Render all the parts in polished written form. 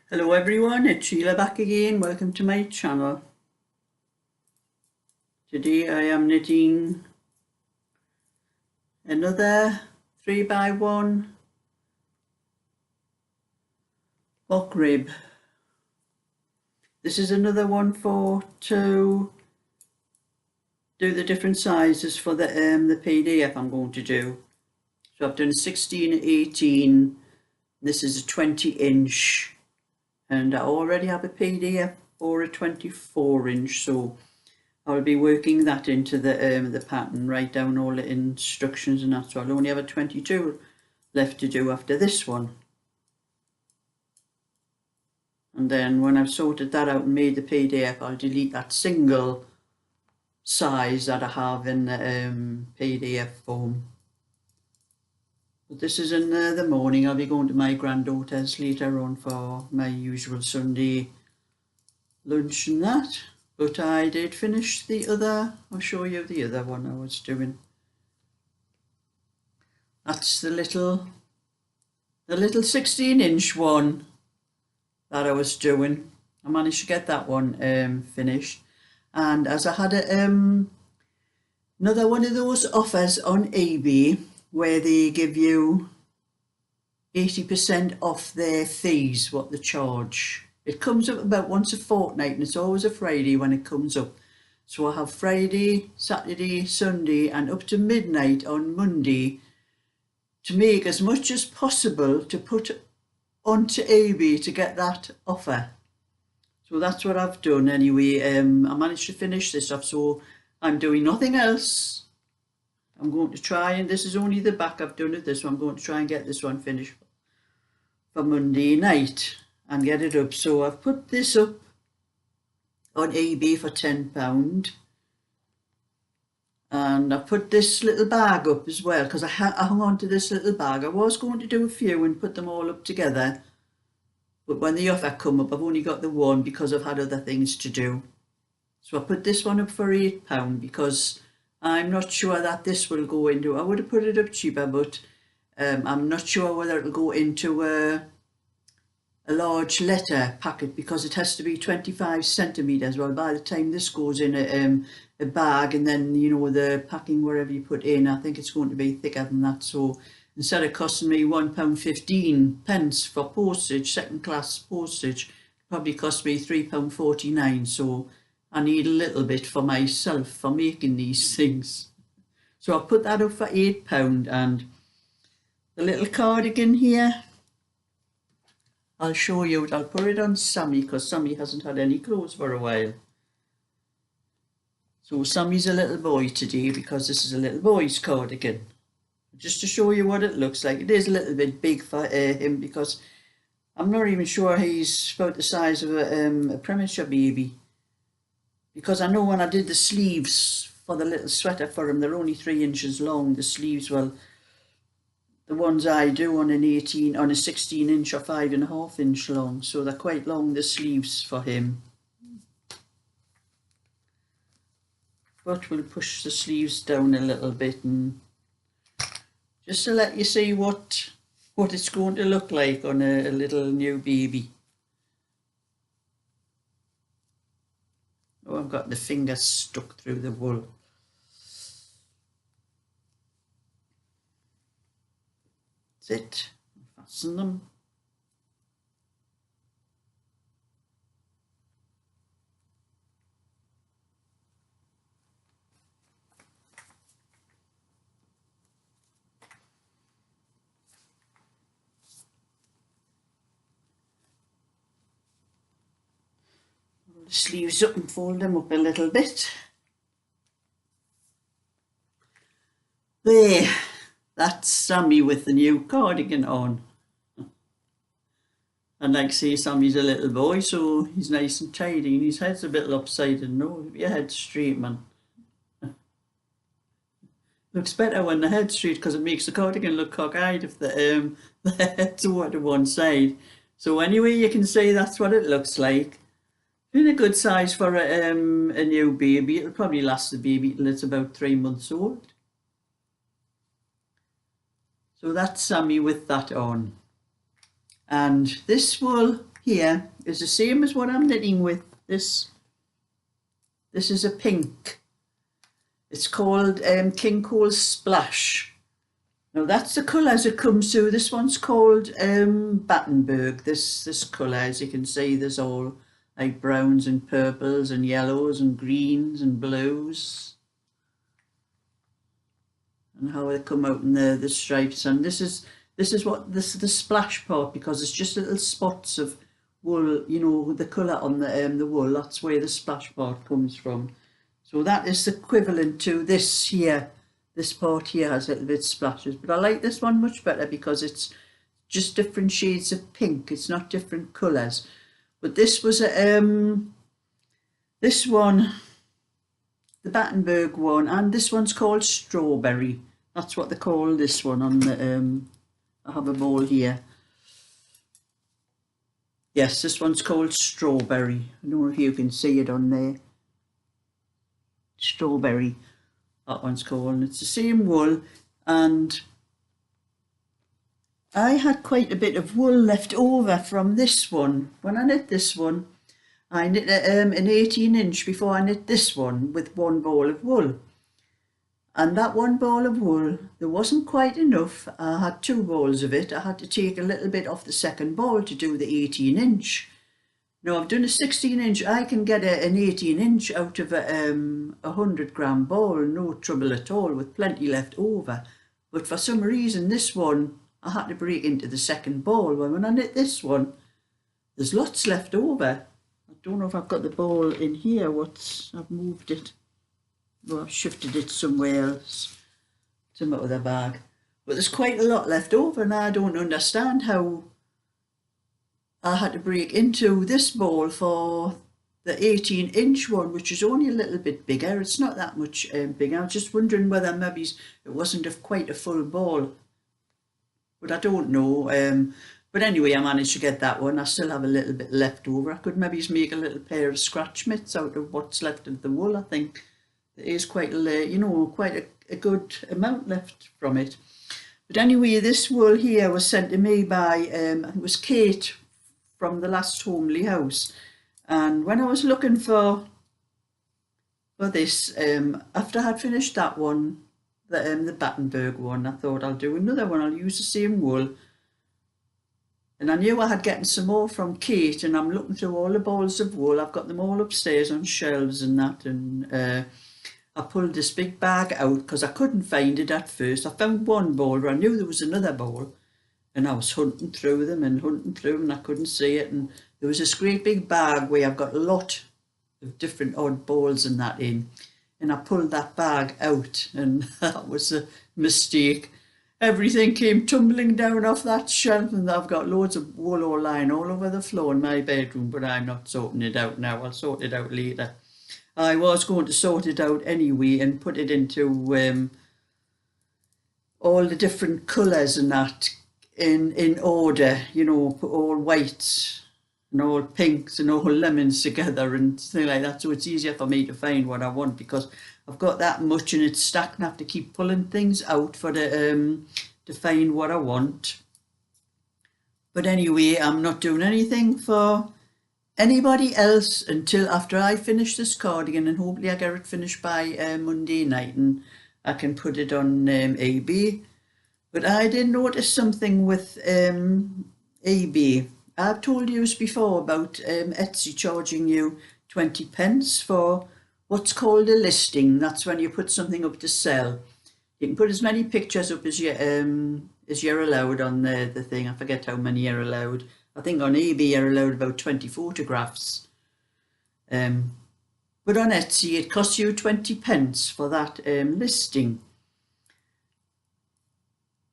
Hello everyone, it's Sheila back again. Welcome to my channel. Today I am knitting another 3x1 buck rib. This is another one to do the different sizes for the PDF I'm going to do. So I've done a 16, 18, this is a 20-inch, and I already have a PDF for a 24-inch, so I'll be working that into the pattern, write down all the instructions and that, so I'll only have a 22 left to do after this one. And then when I've sorted that out and made the PDF, I'll delete that single size that I have in the PDF form. But this is in the morning. I'll be going to my granddaughter's later on for my usual Sunday lunch and that. But I did finish the other, I'll show you the other one I was doing. That's the little 16-inch one that I was doing. I managed to get that one finished. And as I had another one of those offers on eBay where they give you 80% off their fees, what they charge. It comes up about once a fortnight, and it's always a Friday when it comes up. So I have Friday, Saturday, Sunday and up to midnight on Monday to make as much as possible to put onto eBay to get that offer. So that's what I've done anyway. I managed to finish this off, so I'm doing nothing else. I'm going to try, and this is only the back I've done of this one. I'm going to try and get this one finished for Monday night and get it up. So I've put this up on eBay for £10, and I've put this little bag up as well because I hung on to this little bag. I was going to do a few and put them all up together, but when the offer come up, I've only got the one because I've had other things to do. So I put this one up for £8 because I'm not sure that this will go into, I would have put it up cheaper, but I'm not sure whether it'll go into a large letter packet because it has to be 25 centimetres. Well, by the time this goes in a bag and then, you know, the packing wherever you put in, I think it's going to be thicker than that. So instead of costing me £1.15 for postage, second class postage, it probably cost me £3.49. So I need a little bit for myself for making these things. So I'll put that up for £8. And the little cardigan here, I'll show you. I'll put it on Sammy because Sammy hasn't had any clothes for a while. So Sammy's a little boy today because this is a little boy's cardigan. Just to show you what it looks like. It is a little bit big for him because I'm not even sure he's about the size of a premature baby. Because I know when I did the sleeves for the little sweater for him, they're only 3 inches long, the sleeves. Well, the ones I do on a 16-inch or 5.5-inch long, so they're quite long, the sleeves for him. But we'll push the sleeves down a little bit, and just to let you see what it's going to look like on a little new baby. Oh, I've got the fingers stuck through the wool. That's it. Fasten them. Roll the sleeves up and fold them up a little bit. There. That's Sammy with the new cardigan on. And like I say, Sammy's a little boy, so he's nice and tidy, and his head's a bit lopsided. No, your head's straight, man. Looks better when the head's straight because it makes the cardigan look cockeyed if the head's over to one side. So anyway, you can say that's what it looks like. In a good size for a new baby. It'll probably last the baby till it's about 3 months old. So that's Sammy with that on. And this wool here is the same as what I'm knitting with. This is a pink. It's called King Cole Splash. Now that's the colour as it comes through. This one's called Battenberg. This colour, as you can see, there's all like browns and purples and yellows and greens and blues. And how they come out in the stripes. And this is what the splash part, because it's just little spots of wool, you know, the colour on the wool. That's where the splash part comes from. So that is equivalent to this here. This part here has a little bit splashes, but I like this one much better because it's just different shades of pink. It's not different colours. But this was this one, the Battenberg one, and this one's called Strawberry. That's what they call this one on the I have a ball here. Yes, this one's called Strawberry. I don't know if you can see it on there. Strawberry, that one's called, and it's the same wool. And I had quite a bit of wool left over from this one. When I knit this one, I knit an 18-inch before I knit this one with one ball of wool. And that one ball of wool, there wasn't quite enough. I had 2 balls of it. I had to take a little bit off the second ball to do the 18-inch. Now I've done a 16-inch. I can get an 18-inch out of a 100-gram ball, no trouble at all, with plenty left over. But for some reason, this one, I had to break into the second ball. Well, when I knit this one, there's lots left over. I don't know if I've got the ball in here. I've moved it. Well, I've shifted it somewhere else, to my other bag. But there's quite a lot left over, and I don't understand how I had to break into this ball for the 18-inch one, which is only a little bit bigger. It's not that much bigger. I was just wondering whether maybe it wasn't quite a full ball, but I don't know. But anyway, I managed to get that one. I still have a little bit left over. I could maybe make a little pair of scratch mitts out of what's left of the wool. I think there is quite a good amount left from it. But anyway, this wool here was sent to me by I think it was Kate from the last homely house. And when I was looking for this, after I had finished that one, the Battenberg one, I thought I'll do another one. I'll use the same wool. And I knew I had gotten some more from Kate, and I'm looking through all the balls of wool. I've got them all upstairs on shelves and that, and I pulled this big bag out because I couldn't find it at first. I found one ball, but I knew there was another ball, and I was hunting through them and I couldn't see it. And there was this great big bag where I've got a lot of different odd balls and that in, and I pulled that bag out, and that was a mistake. Everything came tumbling down off that shelf, and I've got loads of wool all lying all over the floor in my bedroom, but I'm not sorting it out now. I'll sort it out later. I was going to sort it out anyway and put it into all the different colours and that in order, you know, put all whites and all pinks and all lemons together and things like that, so it's easier for me to find what I want, because I've got that much and it's stacked and I have to keep pulling things out for to find what I want. But anyway, I'm not doing anything for anybody else until after I finish this cardigan, and hopefully I get it finished by Monday night and I can put it on eBay. But I did notice something with eBay. I've told you before about Etsy charging you 20 pence for what's called a listing. That's when you put something up to sell. You can put as many pictures up as you're allowed on the thing. I forget how many you're allowed. I think on eBay you're allowed about 20 photographs. But on Etsy it costs you 20 pence for that listing.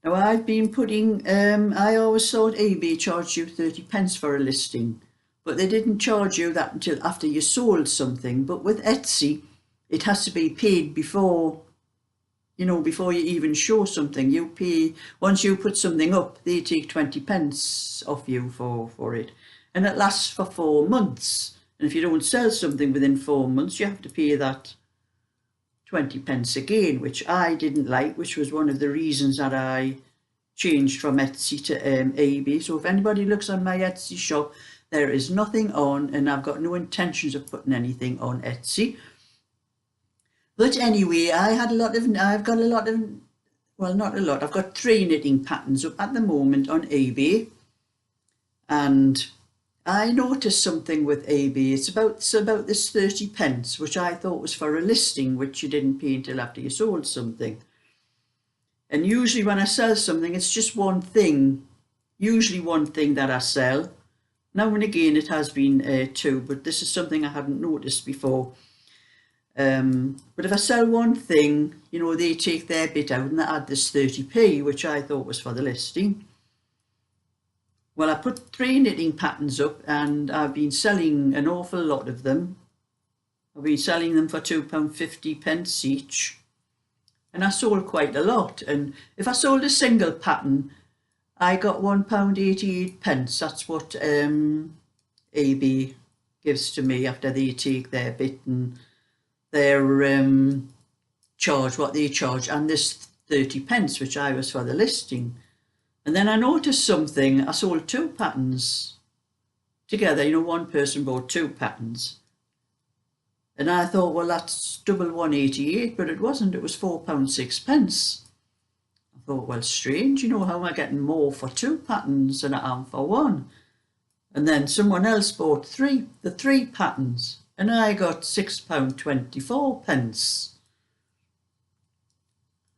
Now I've been putting, I always thought eBay charged you 30 pence for a listing, but they didn't charge you that until after you sold something. But with Etsy, it has to be paid before, you know, before you even show something. You pay, once you put something up, they take 20 pence off you for it. And it lasts for 4 months. And if you don't sell something within 4 months, you have to pay that 20 pence again, which I didn't like, which was one of the reasons that I changed from Etsy to eBay. So if anybody looks on my Etsy shop, There is nothing on, and I've got no intentions of putting anything on Etsy. But anyway, I've got a lot of, well, not a lot, I've got 3 knitting patterns up at the moment on eBay. And I noticed something with eBay. It's about this 30 pence, which I thought was for a listing, which you didn't pay until after you sold something. And usually when I sell something, it's just one thing, usually one thing that I sell. Now and again it has been 2, but this is something I hadn't noticed before. But if I sell one thing, you know, they take their bit out and they add this 30p, which I thought was for the listing. Well, I put 3 knitting patterns up and I've been selling an awful lot of them. I've been selling them for £2.50 each. And I sold quite a lot. And if I sold a single pattern, I got £1.88. That's what eBay gives to me after they take their bit and their charge, what they charge, and this 30 pence, which I was for the listing. And then I noticed something. I sold 2 patterns together. You know, one person bought 2 patterns. And I thought, well, that's double 188, but it wasn't. It was £4.06. I thought, well, strange, you know, how am I getting more for 2 patterns than I am for 1? And then someone else bought the 3 patterns, and I got £6.24.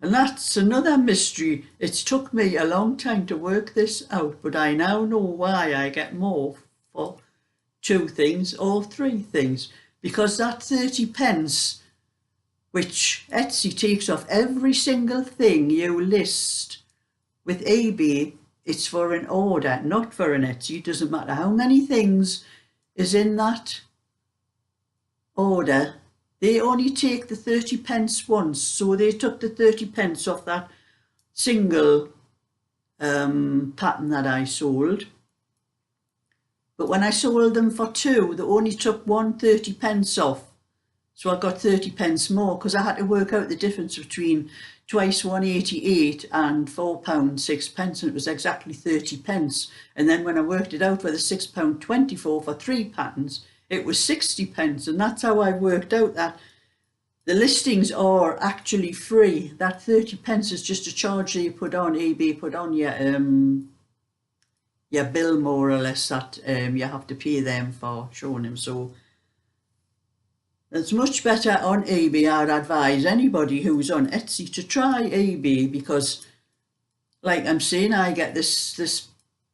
And that's another mystery. It's took me a long time to work this out, but I now know why I get more for 2 things or 3 things. Because that 30 pence, which Etsy takes off every single thing you list with eBay, it's for an order, not for an Etsy. It doesn't matter how many things is in that order. They only take the 30 pence once. So they took the 30 pence off that single pattern that I sold. But when I sold them for 2, they only took 30 pence off. So I got 30 pence more because I had to work out the difference between twice 188 and £4.06, and it was exactly 30 pence. And then when I worked it out with a £6.24 for 3 patterns, it was 60 pence. And that's how I worked out that the listings are actually free. That 30 pence is just a charge that you put on, eBay put on your bill, more or less, that you have to pay them for showing them. So it's much better on eBay. I'd advise anybody who's on Etsy to try eBay, because like I'm saying, I get this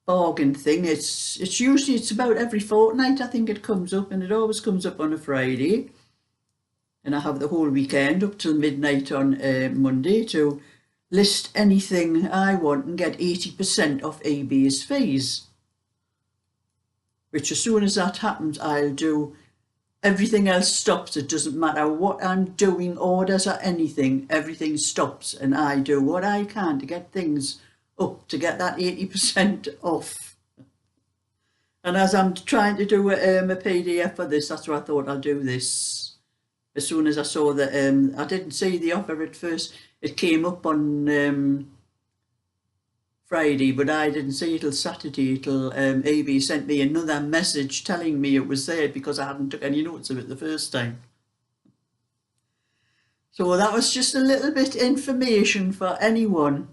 bargain thing. It's usually about every fortnight, I think it comes up, and it always comes up on a Friday. And I have the whole weekend up till midnight on Monday to list anything I want and get 80% off eBay's fees. Which as soon as that happens, I'll do. Everything else stops. It doesn't matter what I'm doing, orders or anything, everything stops, and I do what I can to get things up to get that 80% off. And as I'm trying to do a PDF for this, that's why I thought I'll do this. As soon as I saw that, I didn't see the offer at first. It came up on Friday, but I didn't see it till Saturday, till eBay sent me another message telling me it was there because I hadn't took any notes of it the first time. So that was just a little bit information for anyone.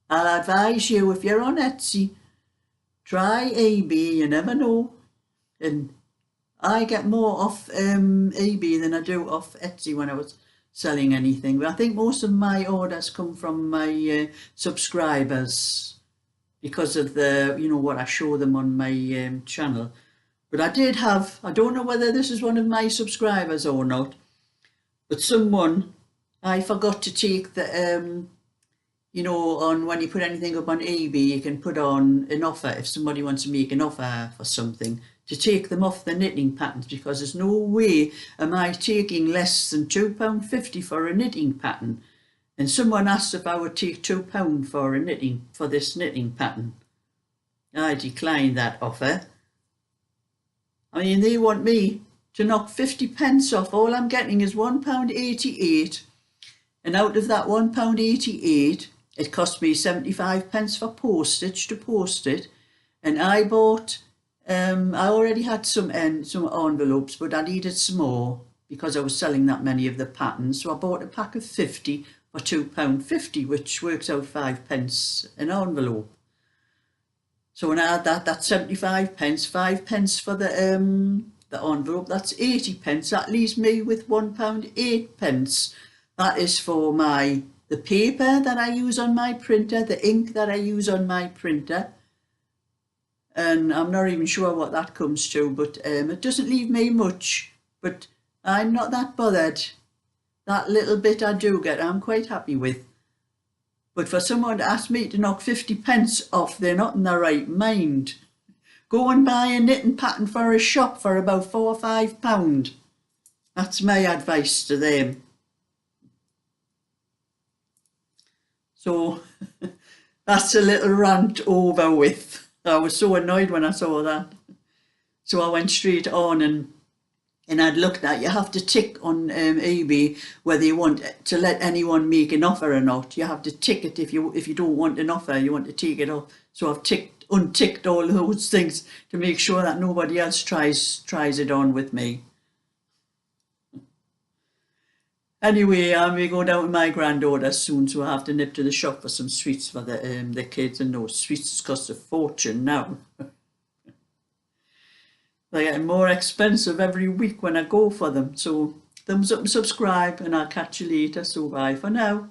I'll advise you, if you're on Etsy, try eBay, you never know. And I get more off eBay than I do off Etsy when I was selling anything. But I think most of my orders come from my subscribers because of the, you know, what I show them on my channel. But I did have, I don't know whether this is one of my subscribers or not, but someone, I forgot to take the, you know, on when you put anything up on eBay, you can put on an offer if somebody wants to make an offer for something, to take them off the knitting patterns, because there's no way am I taking less than £2.50 for a knitting pattern. And someone asked if I would take £2 for this knitting pattern. I declined that offer. I mean, they want me to knock 50 pence off. All I'm getting is £1.88, and out of that £1.88, it cost me 75 pence for postage to post it, and I bought I already had some envelopes, but I needed some more because I was selling that many of the patterns. So I bought a pack of 50 for £2.50, which works out 5p an envelope. So when I add that, that's 75p, 5p for the envelope, that's 80p. That leaves me with £1.08. That is for the paper that I use on my printer, the ink that I use on my printer. And I'm not even sure what that comes to, but it doesn't leave me much, but I'm not that bothered. That little bit I do get, I'm quite happy with. But for someone to ask me to knock 50p off, they're not in their right mind. Go and buy a knitting pattern for a shop for about £4 or £5. That's my advice to them. So that's a little rant over with. I was so annoyed when I saw that. So I went straight on and I'd looked at, you have to tick on eBay whether you want to let anyone make an offer or not. You have to tick it if you don't want an offer, you want to take it off. So I've unticked all those things to make sure that nobody else tries it on with me. Anyway, I may go down with my granddaughter soon, so I have to nip to the shop for some sweets for the kids, and those sweets cost a fortune now. They're getting more expensive every week when I go for them. So thumbs up and subscribe, and I'll catch you later. So bye for now.